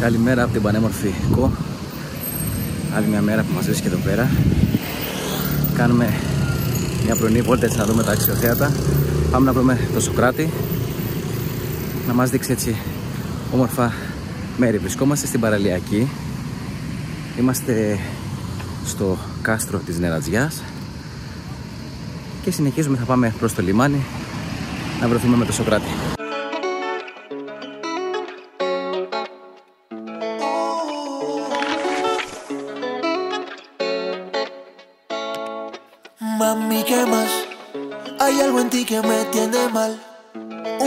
Καλημέρα από την πανέμορφη Κο. Άλλη μια μέρα που μας βρίσκει εδώ πέρα. Κάνουμε μια πρωινή βόλτα έτσι να δούμε τα αξιοθέατα. Πάμε να βρούμε το Σωκράτη, να μας δείξει έτσι όμορφα μέρη. Βρισκόμαστε στην Παραλιακή. Είμαστε στο κάστρο της Νερατζιάς και συνεχίζουμε, θα πάμε προς το λιμάνι να βρεθούμε με το Σωκράτη. Mami, ¿qué más? Hay algo en ti que me tiene mal.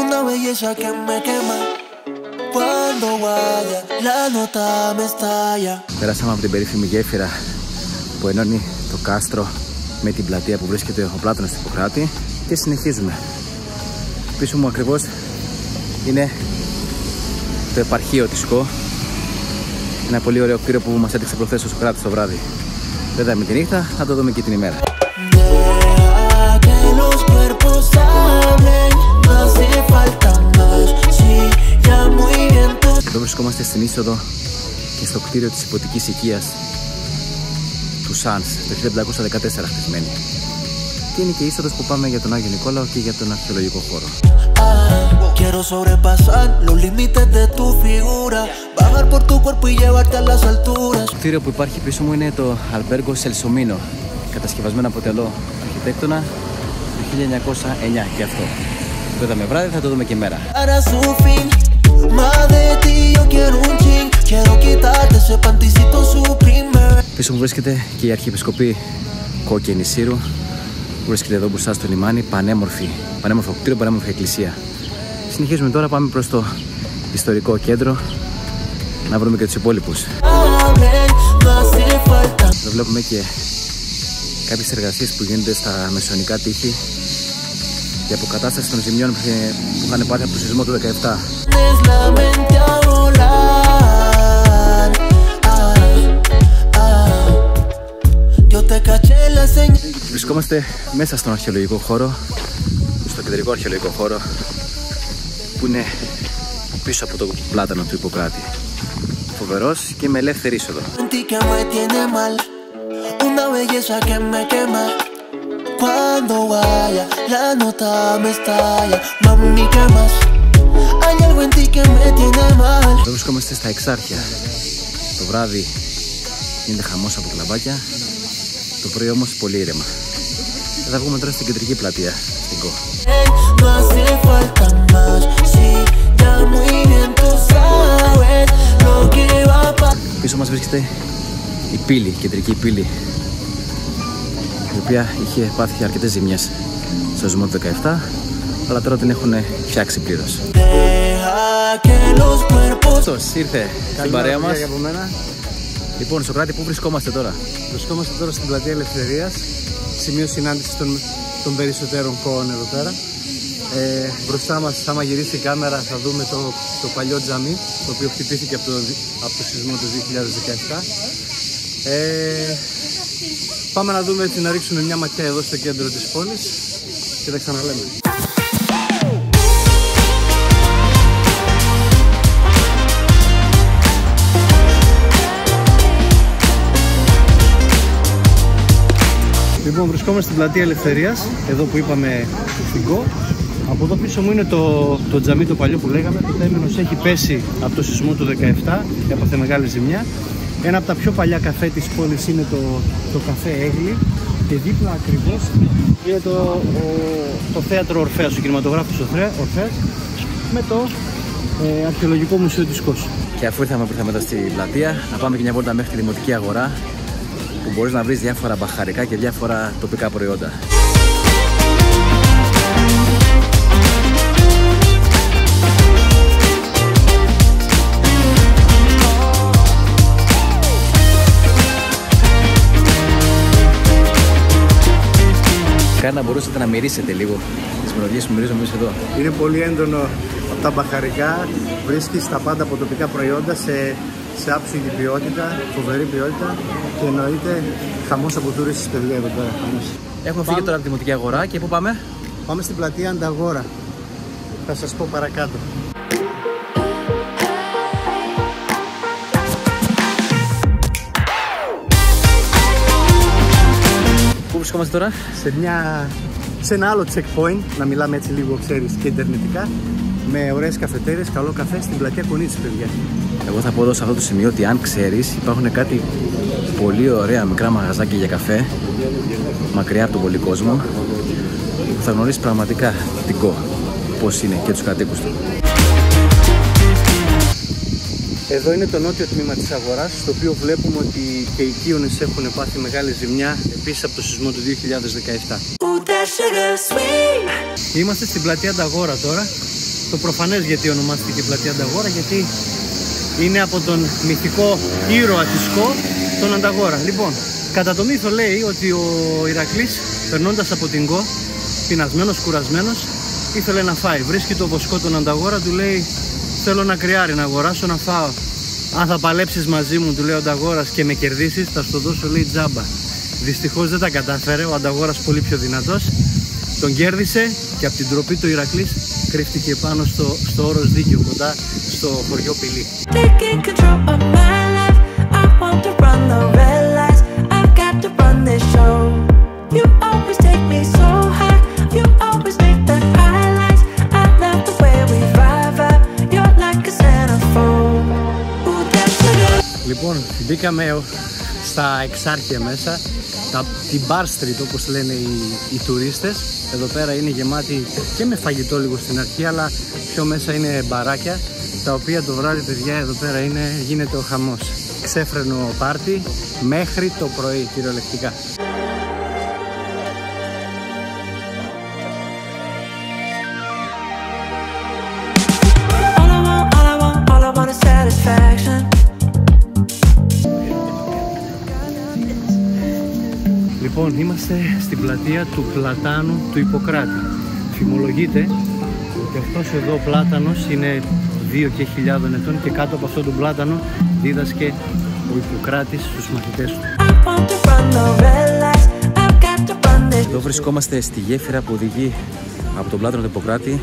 Una belleza que me quema. Cuando vaya, la nota me estalla. Περάσαμε από την περίφημη γέφυρα που ενώνει το κάστρο με την πλατεία που βρίσκεται ο Πλάτωνας του Ιπποκράτη και συνεχίζουμε. Πίσω μου ακριβώς είναι το επαρχείο της Κο. Ένα πολύ ωραίο κτίριο που μας έδειξε προχθές ο Σωκράτης το βράδυ. Δεν θα είμαι τη νύχτα, θα το δούμε και την ημέρα. Εδώ βρισκόμαστε στην είσοδο και στο κτίριο της υποτικής οικίας του Σανς, το 1514 χτισμένη. Και είναι και η είσοδος που πάμε για τον Άγιο Νικόλαο και για τον αρχαιολογικό χώρο. Το κτίριο που υπάρχει πίσω μου είναι το Albergo Selsomino, κατασκευασμένο από τελό αρχιτέκτονα το 1909 και αυτό. Το είδαμε βράδυ, θα το δούμε και μέρα. Πίσω μου βρίσκεται και η Αρχιεπισκοπή Κο και Νησίρου. Βρίσκεται εδώ μπροστά στο λιμάνι, πανέμορφο κτίριο, πανέμορφη εκκλησία. Συνεχίζουμε τώρα, πάμε προς το ιστορικό κέντρο να βρούμε και τους υπόλοιπους. Εδώ βλέπουμε και κάποιες εργασίες που γίνονται στα μεσαιωνικά τείχη για αποκατάσταση των ζημιών που είχαν πάθει από το σεισμό του 17. Βρισκόμαστε μέσα στον αρχαιολογικό χώρο, στο κεντρικό αρχαιολογικό χώρο που είναι πίσω από το πλάτανο του Ιπποκράτη. Φοβερός και με ελεύθερη είσοδο. Εδώ βρισκόμαστε στα Εξάρχεια. Το βράδυ γίνεται χαμός από κλαμπάκια, το πρωί όμως πολύ ήρεμα. Θα βγούμε τώρα στην κεντρική πλατεία, στην Κο. Πίσω μας βρίσκεται η πύλη, η κεντρική πύλη, η οποία είχε πάθει αρκετές ζημιές στο σεισμό του 17, αλλά τώρα την έχουν φτιάξει πλήρως. Αυτός ήρθε στην παρέα μας. Λοιπόν, Σωκράτη, πού βρισκόμαστε τώρα? Βρισκόμαστε τώρα στην πλατεία Ελευθερίας, σημείο συνάντησης των περισσότερων κόων εδώ πέρα. Μπροστά μας, άμα γυρίσει η κάμερα, θα δούμε το παλιό τζαμί, το οποίο χτυπήθηκε από το σεισμό του 2017. Πάμε να δούμε, να ρίξουμε μια ματιά εδώ στο κέντρο της πόλης και τα ξαναλέμε. Λοιπόν, βρισκόμαστε στην πλατεία Ελευθερίας, εδώ που είπαμε στην Κο. Από εδώ πίσω μου είναι το τζαμί το παλιό που λέγαμε. Το τέμενος έχει πέσει από το σεισμό του 17, έπαθε μεγάλη ζημιά. Ένα από τα πιο παλιά καφέ της πόλης είναι το καφέ Έγλη και δίπλα ακριβώς είναι το θέατρο Ορφέας, ο κινηματογράφος Ορφέας, με το αρχαιολογικό μουσείο της Κος. Και αφού ήρθαμε εδώ στην πλατεία, να πάμε και μια βόλτα μέχρι τη Δημοτική Αγορά, που μπορείς να βρεις διάφορα μπαχαρικά και διάφορα τοπικά προϊόντα. Κάνει να μπορούσατε να μυρίσετε λίγο τις μυρωδιές που μυρίζουμε εμείς εδώ. Είναι πολύ έντονο από τα μπαχαρικά, βρίσκεις τα πάντα από τοπικά προϊόντα σε άψογη ποιότητα, φοβερή ποιότητα και εννοείται χαμός από τουρίστες, παιδιά, εδώ πέρα. Έχουμε φύγει τώρα από τη Δημοτική Αγορά και πού πάμε? Πάμε στην πλατεία Ανταγόρα. Θα σας πω παρακάτω. βρισκόμαστε τώρα? Σε ένα άλλο checkpoint, να μιλάμε έτσι λίγο, ξέρεις, και ιντερνετικά, με ωραίες καφετέρειες, καλό καφέ στην πλατεία Κονίτσης, παιδιά. Εγώ θα πω εδώ σε αυτό το σημείο ότι αν ξέρεις, υπάρχουν κάτι πολύ ωραία μικρά μαγαζάκια για καφέ μακριά από τον πολύ κόσμο, που θα γνωρίσεις πραγματικά την Κο πώς είναι και τους κατοίκους του. Εδώ είναι το νότιο τμήμα της αγοράς, στο οποίο βλέπουμε ότι και οι Κύονες έχουν πάθει μεγάλη ζημιά επίσης από το σεισμό του 2017. Είμαστε στην πλατεία Ανταγόρα τώρα. Το προφανές γιατί ονομάστηκε πλατεία Ανταγόρα, γιατί είναι από τον μυθικό ήρωα της Κο, τον Ανταγόρα. Λοιπόν, κατά το μύθο λέει ότι ο Ηρακλής, περνώντας από την Κο, πεινασμένος, κουρασμένος, ήθελε να φάει. Βρίσκει το βοσκό τον Ανταγόρα, του λέει: θέλω ένα κρυάρι να αγοράσω να φάω. Αν θα παλέψεις μαζί μου, του λέει ο Ανταγόρας, και με κερδίσεις, θα στο δώσω, λέει, τζάμπα. Δυστυχώς δεν τα κατάφερε, ο Ανταγόρας πολύ πιο δυνατός. Τον κέρδισε και από την τροπή του Ηρακλής κρύφτηκε πάνω στο όρος Δίκαιο, κοντά στο χωριό Πηλή. Λοιπόν, μπήκαμε στα εξάρχεια μέσα, την Bar Street όπως λένε οι τουρίστες. Εδώ πέρα είναι γεμάτη και με φαγητό λίγο στην αρχή, αλλά πιο μέσα είναι μπαράκια, τα οποία το βράδυ, παιδιά, εδώ πέρα γίνεται ο χαμός. Ξέφρενο πάρτι μέχρι το πρωί, κυριολεκτικά. Λοιπόν, είμαστε στην πλατεία του Πλατάνου του Ιπποκράτη. Φημολογείται ότι αυτός εδώ πλάτανος είναι 2.000 ετών και κάτω από αυτόν τον πλάτανο δίδασκε ο Ιπποκράτης στους μαθητές του. Εδώ βρισκόμαστε στη γέφυρα που οδηγεί από τον πλάτανο του Ιπποκράτη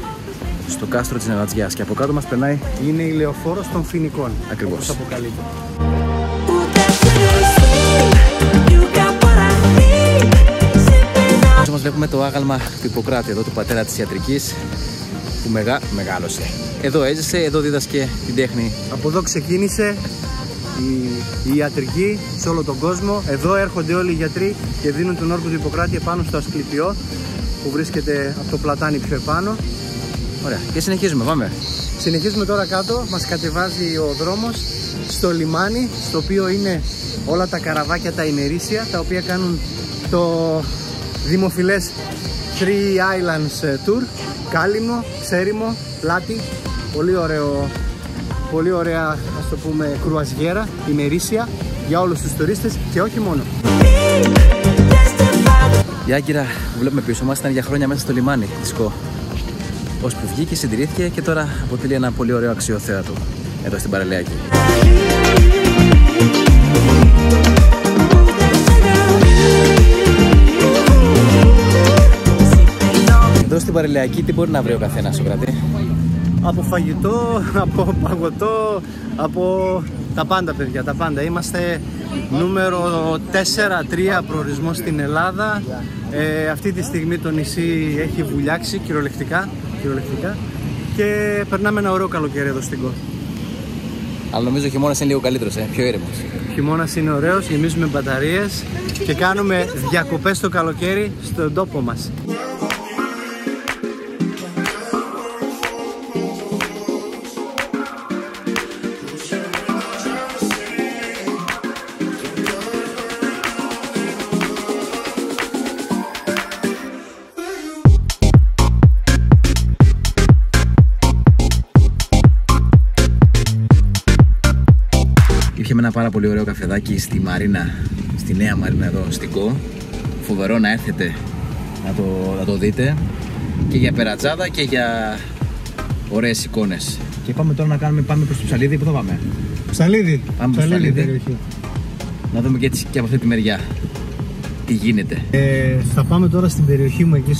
στο κάστρο της Νεβατζιάς και από κάτω μας περνάει. Είναι η λεωφόρος των Φοινικών. Ακριβώς. Όπως αποκαλείται. Όμως βλέπουμε το άγαλμα του Ιπποκράτη εδώ, του πατέρα της ιατρικής, που μεγάλωσε. Εδώ έζησε, εδώ δίδασκε την τέχνη. Από εδώ ξεκίνησε η ιατρική σε όλο τον κόσμο. Εδώ έρχονται όλοι οι γιατροί και δίνουν τον όρκο του Ιπποκράτη επάνω στο Ασκληπιό, που βρίσκεται από το πλατάνι πιο επάνω. Ωραία, και συνεχίζουμε, πάμε. Συνεχίζουμε τώρα κάτω, μας κατεβάζει ο δρόμος στο λιμάνι, στο οποίο είναι όλα τα καραβάκια τα ημερήσια, τα οποία κάνουν το δημοφιλές Three Islands Tour. Κάλυμνο, Ξέριμο, Πλάτη. Πολύ ωραία, ας το πούμε, κρουαζιέρα ημερήσια για όλους τους τουρίστες και όχι μόνο. Η Άγκυρα που βλέπουμε πίσω μας ήταν για χρόνια μέσα στο λιμάνι της Κο, ώσπου βγήκε, συντηρήθηκε και τώρα αποτελεί ένα πολύ ωραίο αξιοθέατο εδώ στην Παραλιακή. Εδώ στην Παραλιακή τι μπορεί να βρει ο καθένας, Σοκράτη? Από φαγητό, από παγωτό, από τα πάντα, παιδιά, τα πάντα. Είμαστε νούμερο 4-3 προορισμό στην Ελλάδα. Αυτή τη στιγμή το νησί έχει βουλιάξει κυριολεκτικά και περνάμε ένα ωραίο καλοκαίρι εδώ στην Κο. Αλλά νομίζω ο χειμώνας είναι λίγο καλύτερος, πιο ήρεμος. Ο χειμώνας είναι ωραίος, γεμίζουμε μπαταρίες και κάνουμε διακοπές το καλοκαίρι στον τόπο μας. Είχε ένα πάρα πολύ ωραίο καφεδάκι στη Μαρίνα, στη νέα Μαρίνα εδώ στην Κο. Φοβερό να έρθετε να το δείτε, και για περατσάδα και για ωραίες εικόνες. Και πάμε τώρα πάμε προς το Ψαλίδι. Πού θα πάμε? Ψαλίδι. Πάμε στο Ψαλίδι. Να δούμε και από αυτή τη μεριά τι γίνεται. Θα πάμε τώρα στην περιοχή μου, εκεί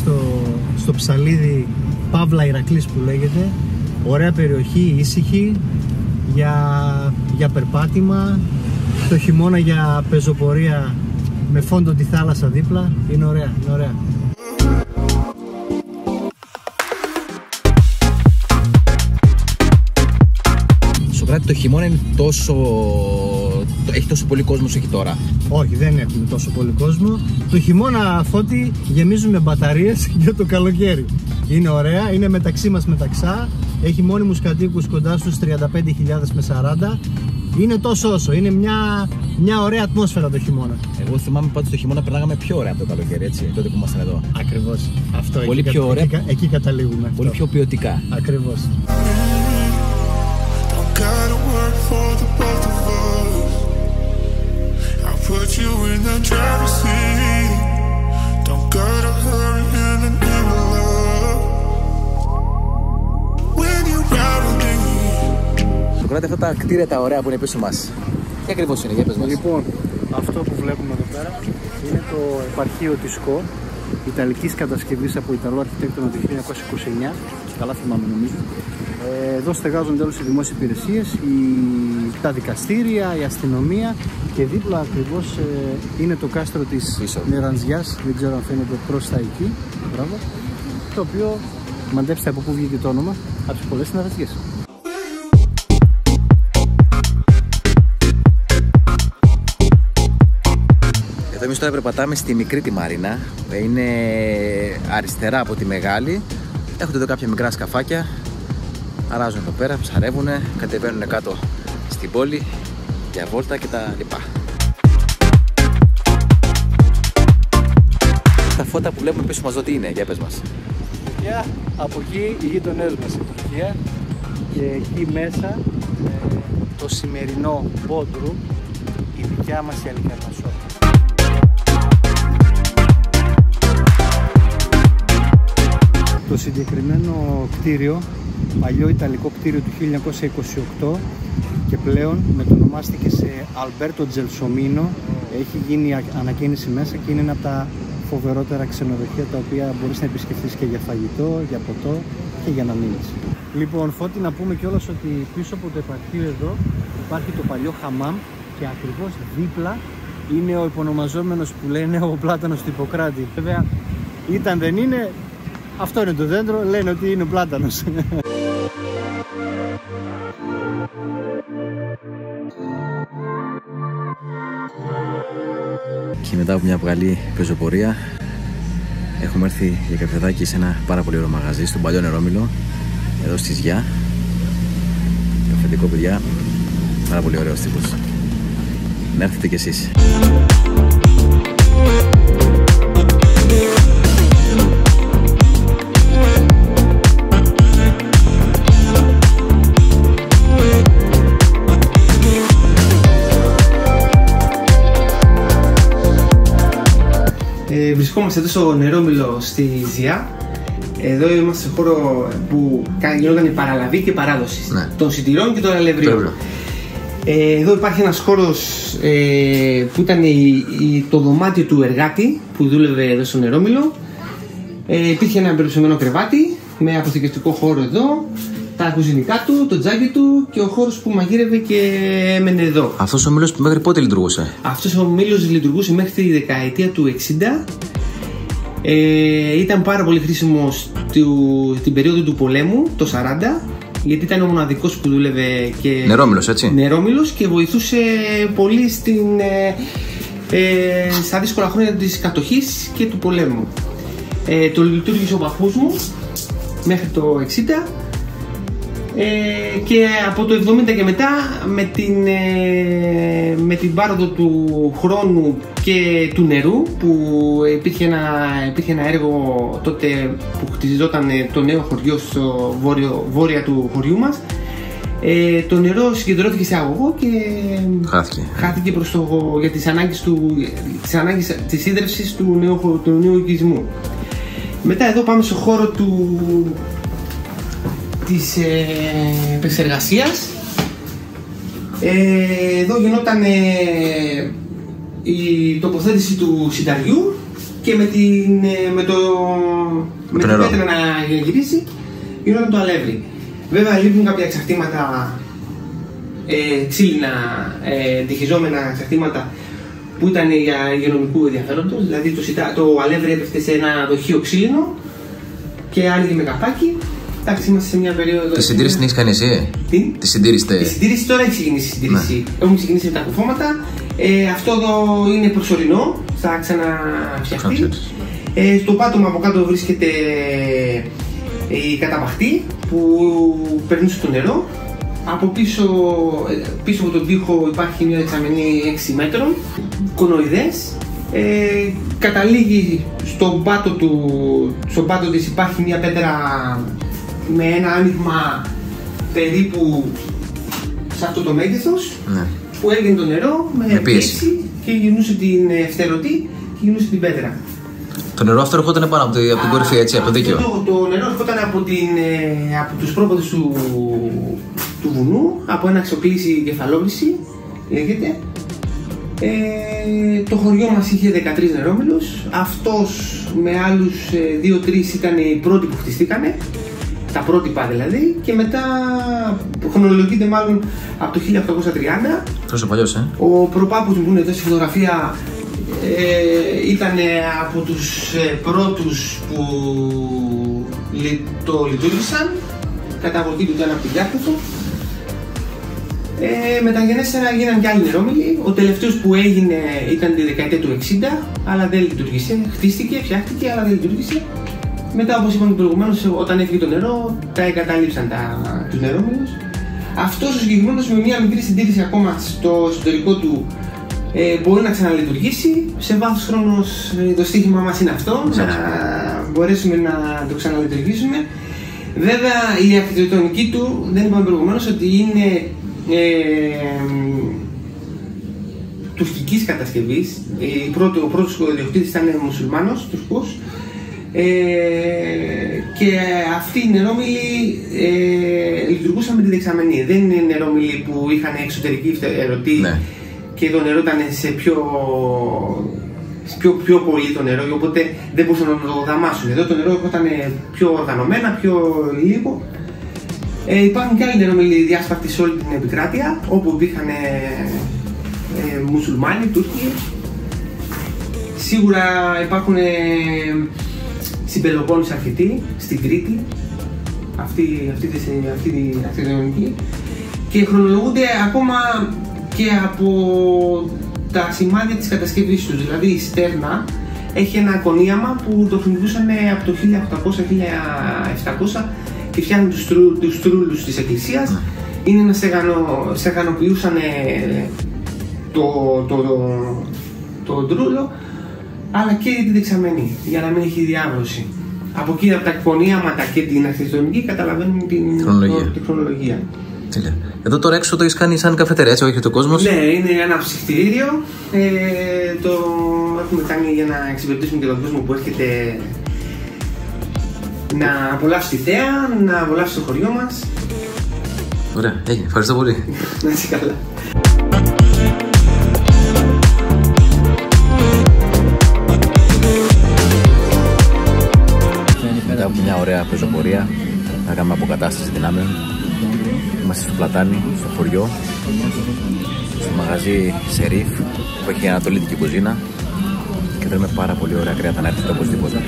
στο Ψαλίδι, Παύλα Ηρακλής που λέγεται. Ωραία περιοχή, ήσυχη, για περπάτημα, το χειμώνα για πεζοπορία με φόντο τη θάλασσα δίπλα. Είναι ωραία, είναι ωραία. Σοκράτη, το χειμώνα είναι έχει τόσο πολύ κόσμο όσο έχει τώρα? Όχι, δεν έχουμε τόσο πολύ κόσμο. Το χειμώνα, Φώτη, γεμίζουμε μπαταρίες για το καλοκαίρι. Είναι ωραία, είναι μεταξύ μας μεταξά. Έχει μόνιμους κατοίκους κοντά στους 35.000 με 40. Είναι τόσο όσο, είναι μια ωραία ατμόσφαιρα το χειμώνα. Εγώ θυμάμαι πάντως το χειμώνα περνάγαμε πιο ωραία από το καλοκαίρι, έτσι, τότε που ήμασταν εδώ. Ακριβώς. Αυτό πολύ εκεί, πιο ωραία. Εκεί καταλήγουμε. Πολύ πιο ποιοτικά. Ακριβώς. Σοκράτη, αυτά τα κτίρια τα ωραία που είναι πίσω μας, τι ακριβώς είναι, για πες μας. Λοιπόν, αυτό που βλέπουμε εδώ πέρα είναι το επαρχείο της ΣΚΟ, ιταλικής κατασκευής από Ιταλό αρχιτέκτονα το 1929, καλά θυμάμαι νομίζω. Εδώ στεγάζονται όλες οι δημόσιες υπηρεσίες, τα δικαστήρια, η αστυνομία, και δίπλα ακριβώς είναι το κάστρο της Νεραντζιάς, δεν ξέρω αν φαίνεται προς τα εκεί, μπράβο, το οποίο, μαντέψτε από πού βγήκε το όνομα, από τις πολλές συνεργασίες. Εμείς τώρα περπατάμε στη μικρή τη Μαρίνα, είναι αριστερά από τη μεγάλη. Έχετε εδώ κάποια μικρά σκαφάκια, αράζουν εδώ πέρα, ψαρεύουν, κατεβαίνουν κάτω στην πόλη για βόλτα και τα λοιπά. Τα φώτα που βλέπουμε πίσω μας, τι είναι, για πες μας. Από εκεί οι γείτονές μας, η Τουρκία, και εκεί μέσα το σημερινό Μπόντρου, η δικιά μας η Αλικαρνασσό. Το συγκεκριμένο κτίριο, παλιό ιταλικό κτίριο του 1928 και πλέον μετονομάστηκε σε Αλμπέρτο Τζελσομίνο, έχει γίνει ανακαίνιση μέσα και είναι ένα από τα φοβερότερα ξενοδοχεία τα οποία μπορείς να επισκεφθείς και για φαγητό, για ποτό και για να μείνεις. Λοιπόν, Φώτη, να πούμε κιόλας ότι πίσω από το επαρχείο εδώ υπάρχει το παλιό χαμάμ και ακριβώς δίπλα είναι ο υπονομαζόμενος που λένε ο πλάτανος του Ιπποκράτη. Βέβαια, ήταν δεν είναι, αυτό είναι το δέντρο, λένε ότι είναι ο πλάτανος. Και μετά από μια καλή πεζοπορία έχουμε έρθει για καφεδάκι σε ένα πάρα πολύ ωραίο μαγαζί στον παλιό Νερόμυλο, εδώ στη Ζιά. Καφεντικό, παιδιά, πάρα πολύ ωραίος τύπος. Να έρθετε κι εσείς. Βρισκόμαστε εδώ στο Νερόμυλο στη Ζιά. Εδώ είμαστε σε χώρο που γινόταν η παραλαβή και παράδοση των σιτηρών και των αλευριών. Εδώ υπάρχει ένας χώρος που ήταν το δωμάτιο του εργάτη που δούλευε εδώ στο Νερόμυλο. Υπήρχε ένα εμπεριστατωμένο κρεβάτι με αποθηκευτικό χώρο εδώ, τα κουζινικά του, το τζάκι του και ο χώρος που μαγείρευε και έμενε εδώ. Αυτός ο μήλος μέχρι πότε λειτουργούσε? Αυτός ο μήλος λειτουργούσε μέχρι τη δεκαετία του 60. Ήταν πάρα πολύ χρήσιμος την περίοδο του πολέμου, το 40, γιατί ήταν ο μοναδικός που δούλευε και νερόμυλος, έτσι. Νερόμυλος και βοηθούσε πολύ στα δύσκολα χρόνια της κατοχής και του πολέμου. Το λειτουργήσε ο παππούς μου μέχρι το 60 και από το 70 και μετά με την πάροδο του χρόνου και του νερού που υπήρχε ένα έργο τότε που χτιζόταν το νέο χωριό στο βόρεια του χωριού μας, το νερό συγκεντρώθηκε σε αγωγό και χάθηκε για τις ανάγκες της ίδρυυσης του νέου οικισμού. Μετά εδώ πάμε στο χώρο της επεξεργασίας. Εδώ γινόταν η τοποθέτηση του σιταριού και με την πέτρα να γυρίσει γινόταν το αλεύρι. Βέβαια λείπουν κάποια εξαρτήματα, ξύλινα τυχιζόμενα εξαρτήματα που ήταν για υγειονομικού ενδιαφέροντος, δηλαδή το αλεύρι έπεφτε σε ένα δοχείο ξύλινο και άνοιγε με καπάκι. Εντάξει, είμαστε σε μια περίοδο. Τη συντήρηση την έχει κάνει εσύ? Τη συντήρηση τώρα έχει ξεκινήσει η συντήρηση. Έχουμε ξεκινήσει με τα κουφώματα. Αυτό εδώ είναι προσωρινό, θα ξαναφτιαχτεί. Στο πάτωμα από κάτω βρίσκεται η καταπαχτή που περνούσε το νερό. Από πίσω από τον τοίχο υπάρχει μια δεξαμενή 6 μέτρων, κονοειδές. Καταλήγει στον πάτο της υπάρχει μια πέτρα με ένα άνοιγμα περίπου σε αυτό το μέγεθος, που έγινε το νερό με πίεση και γυρνούσε την φτερωτή και γυρνούσε την πέτρα. Το νερό αυτό ερχόταν πάνω από την κορυφή, έτσι, από το δίκαιο. Το νερό ερχόταν από τους πρόποδες του βουνού, από ένα αξιοκλήση κεφαλόβρυση, λέγεται. Το χωριό μας είχε 13 νερόμυλους. Αυτός με άλλους 2-3 ήταν οι πρώτοι που χτιστήκανε, τα πρότυπα δηλαδή, και μετά χρονολογείται μάλλον από το 1830. Τόσο παλιός, Ο προπάπους μου που είναι εδώ στη φωτογραφία ήταν από τους πρώτους που το λειτουργήσαν, καταγωγή του ήταν από την Κάρπαθο. Μεταγενέστερα γίναν και άλλοι νερόμυλοι. Ο τελευταίος που έγινε ήταν τη δεκαετία του 60, αλλά δεν λειτουργήσε. Χτίστηκε, φτιάχτηκε, αλλά δεν λειτουργήσε. Μετά, όπως είπαμε προηγουμένως, όταν έφυγε το νερό, τα εγκαταλείψαν τους νερόμυλους. Αυτός ο συγκεκριμένος με μια μικρή συντήρηση ακόμα στο εσωτερικό του μπορεί να ξαναλειτουργήσει. Σε βάθος χρόνος το στοίχημα μας είναι αυτό, να μπορέσουμε να το ξαναλειτουργήσουμε. Βέβαια η αρχιτεκτονική του, δεν είπαμε προηγουμένως, ότι είναι τουρκικής κατασκευής. Ο πρώτος ιδιοκτήτης ήταν μουσουλμάνος, Τουρκός, και αυτοί οι νερόμυλοι λειτουργούσαν με τη δεξαμενή. Δεν είναι νερόμυλοι που είχαν εξωτερική φτερωτή, και το νερό ήταν σε πιο πολύ το νερό, οπότε δεν μπορούσαν να το δαμάσουν. Εδώ το νερό ήταν πιο οργανωμένα, πιο λίγο. Υπάρχουν και άλλοι νερόμυλοι διάσπαρτοι σε όλη την επικράτεια, όπου υπήρχαν μουσουλμάνοι, Τούρκοι. Σίγουρα υπάρχουν στην Πελοπόννησο αρκετοί, στην Κρήτη, αυτή την αρχιτεκτονική, και χρονολογούνται ακόμα και από τα σημάδια της κατασκευής τους. Δηλαδή η Στέρνα έχει ένα κονίαμα που το χρησιμοποιούσαν από το 1800-1700 και φτιάχνουν τους τρούλους της εκκλησίας. Είναι να στεγανοποιούσαν το τρούλο, αλλά και τη δεξαμενή, για να μην έχει διάβρωση. Από εκεί, από τα κονίαματα και την αρχιτεκτονική, καταλαβαίνουμε την χρονολογία. Εδώ τώρα έξω το έχεις κάνει σαν καφετερία, έτσι, όχι το κόσμος? Ναι, είναι ένα ψυχτηρίο. Το έχουμε κάνει για να εξυπηρετήσουμε και τον κόσμο που έρχεται να απολαύσει τη θέα, να απολαύσει το χωριό μας. Ωραία, ευχαριστώ πολύ. Να είσαι καλά. Μετά από μια ωραία πεζοπορία, να κάνουμε αποκατάσταση δυνάμεων. Είμαστε στο Πλατάνι, στο χωριό, στο μαγαζί Σερίφ που έχει ανατολίτικη κουζίνα και θέλουμε πάρα πολύ ωραία κρέατα, να έρθετε οπωσδήποτε.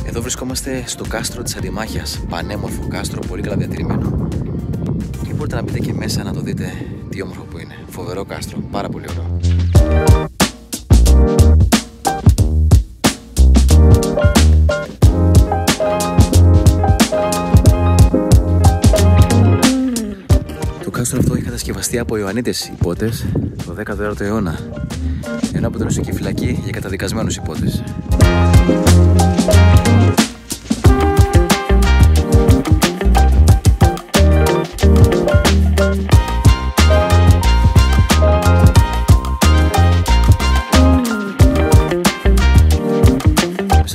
Εδώ βρισκόμαστε στο κάστρο της Αντιμάχιας, πανέμορφο κάστρο, πολύ καλά διατηρημένο. Και μπορείτε να μπείτε και μέσα να το δείτε τι όμορφο που είναι. Φοβερό κάστρο, πάρα πολύ ωραίο. Το κάστρο αυτό έχει κατασκευαστεί από Ιωαννίτες υπότες το 14ο αιώνα, ενώ αποτελούσε και φυλακή για καταδικασμένους υπότες.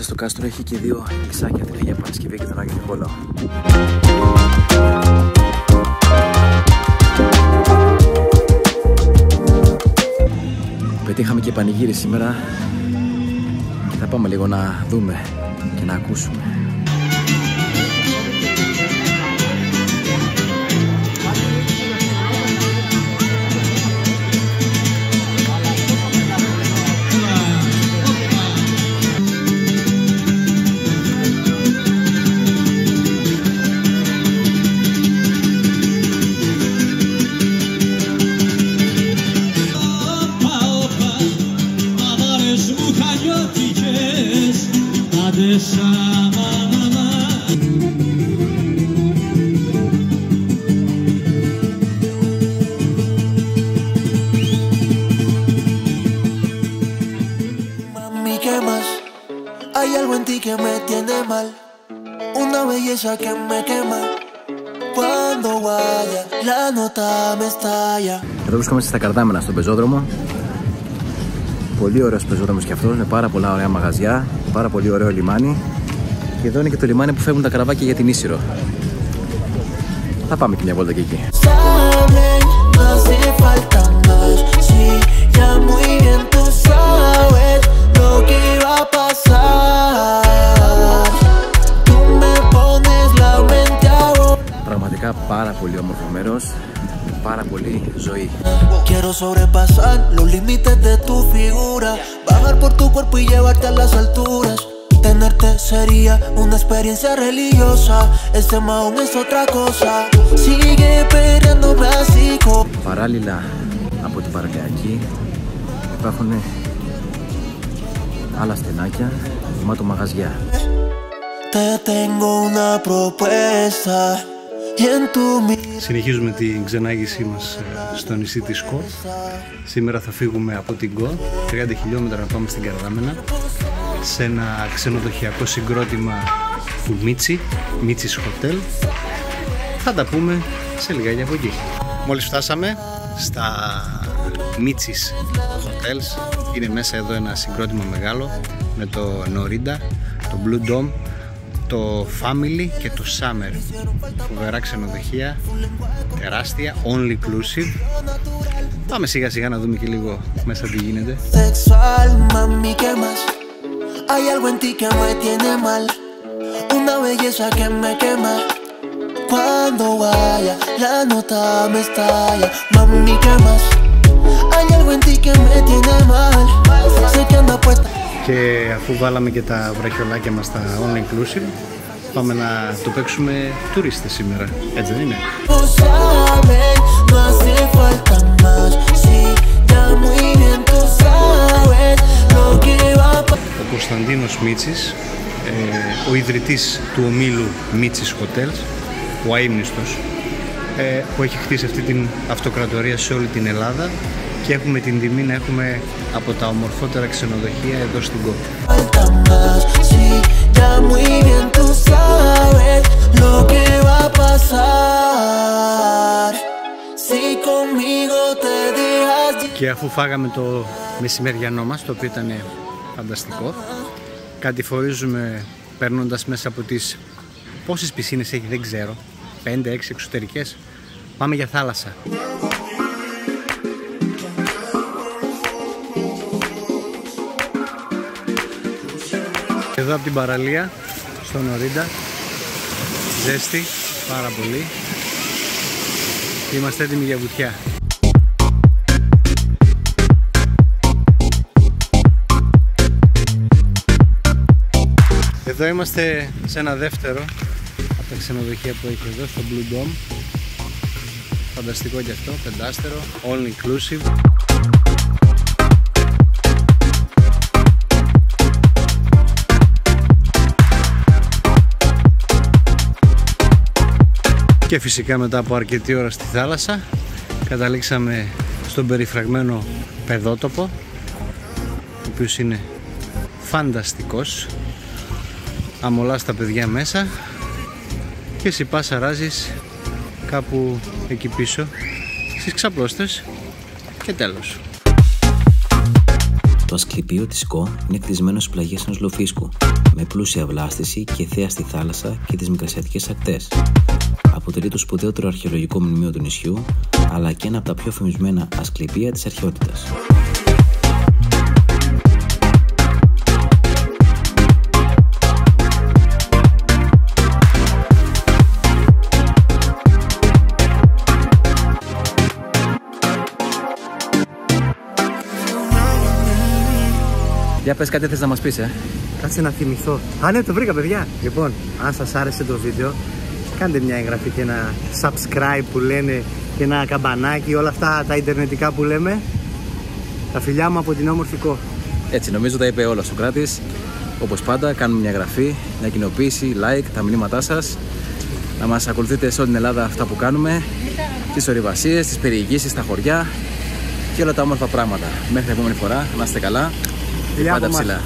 Στο κάστρο έχει και δύο εκκλησάκια, την Αγία Παρασκευή και τον Άγιο Νικόλαο. Πετύχαμε και πανηγύρι σήμερα Θα πάμε λίγο να δούμε και να ακούσουμε. Hay algo en ti que me tiene mal, una belleza que me quema. Cuando vaya, la nota me estalla. Εδώ βρισκόμαστε στα Καρτάμαινα, στον πεζόδρομο. Πολύ ωραίος πεζόδρομος και αυτός, με πάρα πολλά ωραία μαγαζιά, πάρα πολύ ωραίο λιμάνι. Και εδώ είναι και το λιμάνι που φεύγουν τα καραβάκια για την Ίσυρο. Θα πάμε και μια βόλτα και εκεί. Πραγματικά πάρα πολύ όμορφο μέρος, με πάρα πολύ ζωή. Quiero sobrepasar los límites de tu figura, bajar por tu cuerpo y llevarte a las alturas. Tenerte sería una experiencia religiosa, este maón es otra cosa. Sigue peleándome así. Παράλληλα από την παραλιακή υπάρχουν άλλα στενάκια γεμάτο μαγαζιά. Συνεχίζουμε την ξενάγησή μας στο νησί της Κο. Σήμερα θα φύγουμε από την Κο 30 χιλιόμετρα να πάμε στην Καρτάμαινα, σε ένα ξενοδοχειακό συγκρότημα του Μίτσις Χοτέλ. Θα τα πούμε σε λιγάκι από εκεί. Μόλις φτάσαμε στα Μίτσις Hotels, είναι μέσα εδώ ένα συγκρότημα μεγάλο με το Norinda, το Blue Dome, το Family και το Summer. Φοβερά ξενοδοχεία, τεράστια, all inclusive. Πάμε σιγά σιγά να δούμε και λίγο μέσα τι γίνεται. Hay algo en ti que me tiene mal, una belleza que me quema. Cuando vaya, la nota me estalla. Mami, ¿qué más? Hay algo en ti que me tiene mal. Sé que anda puesta. Και αφού βάλαμε και τα βραχιολάκια μας στα all inclusive, πάμε να το παίξουμε τουρίστες σήμερα, έτσι δεν είναι? Ο Κωνσταντίνος Μίτσης, ο ιδρυτής του ομίλου Μίτσις Hotels, ο αείμνηστος, που έχει χτίσει αυτή την αυτοκρατορία σε όλη την Ελλάδα, και έχουμε την τιμή να έχουμε από τα ομορφότερα ξενοδοχεία εδώ στην Κο. Και αφού φάγαμε το μεσημεριανό μας, το οποίο ήταν φανταστικό, κατηφορίζουμε παίρνοντας μέσα από τις... Πόσες πισίνες έχει δεν ξέρω, 5-6 εξωτερικές. Πάμε για θάλασσα. Εδώ από την παραλία, στο Norinda, ζέστη πάρα πολύ. Είμαστε έτοιμοι για βουτιά. Εδώ είμαστε σε ένα δεύτερο από τα ξενοδοχεία που έχει εδώ, στο Blue Dome. Φανταστικό και αυτό, πεντάστερο, all inclusive. Και φυσικά μετά από αρκετή ώρα στη θάλασσα καταλήξαμε στον περιφραγμένο παιδότοπο, ο οποίος είναι φανταστικός. Αμολάς τα παιδιά μέσα και σιπά σαράζεις κάπου εκεί πίσω στις ξαπλώστες και τέλος. Το Ασκληπείο της Κο είναι κτισμένο στις πλαγιές ενός λοφίσκου, με πλούσια βλάστηση και θέα στη θάλασσα και τις μικρασιατικές ακτές. Αποτελεί το σπουδαιότερο αρχαιολογικό μνημείο του νησιού, αλλά και ένα από τα πιο φημισμένα ασκληπεία της αρχαιότητας. Για πες κάτι θες να μας πεις, Κάτσε να θυμηθώ. Α, ναι, το βρήκα, παιδιά. Λοιπόν, αν σας άρεσε το βίντεο, κάντε μια εγγραφή και ένα subscribe που λένε και ένα καμπανάκι, όλα αυτά τα ιντερνετικά που λέμε. Τα φιλιά μου από την όμορφη Κο. Έτσι, νομίζω τα είπε όλα ο Σωκράτης. Όπως πάντα, κάνουμε μια εγγραφή, μια κοινοποίηση, like, τα μηνύματά σας. Να μας ακολουθείτε σε όλη την Ελλάδα αυτά που κάνουμε, τις ορειβασίες, τις περιηγήσεις, τα χωριά και όλα τα όμορφα πράγματα. Μέχρι την επόμενη φορά, να είστε καλά και πάντα ψηλά.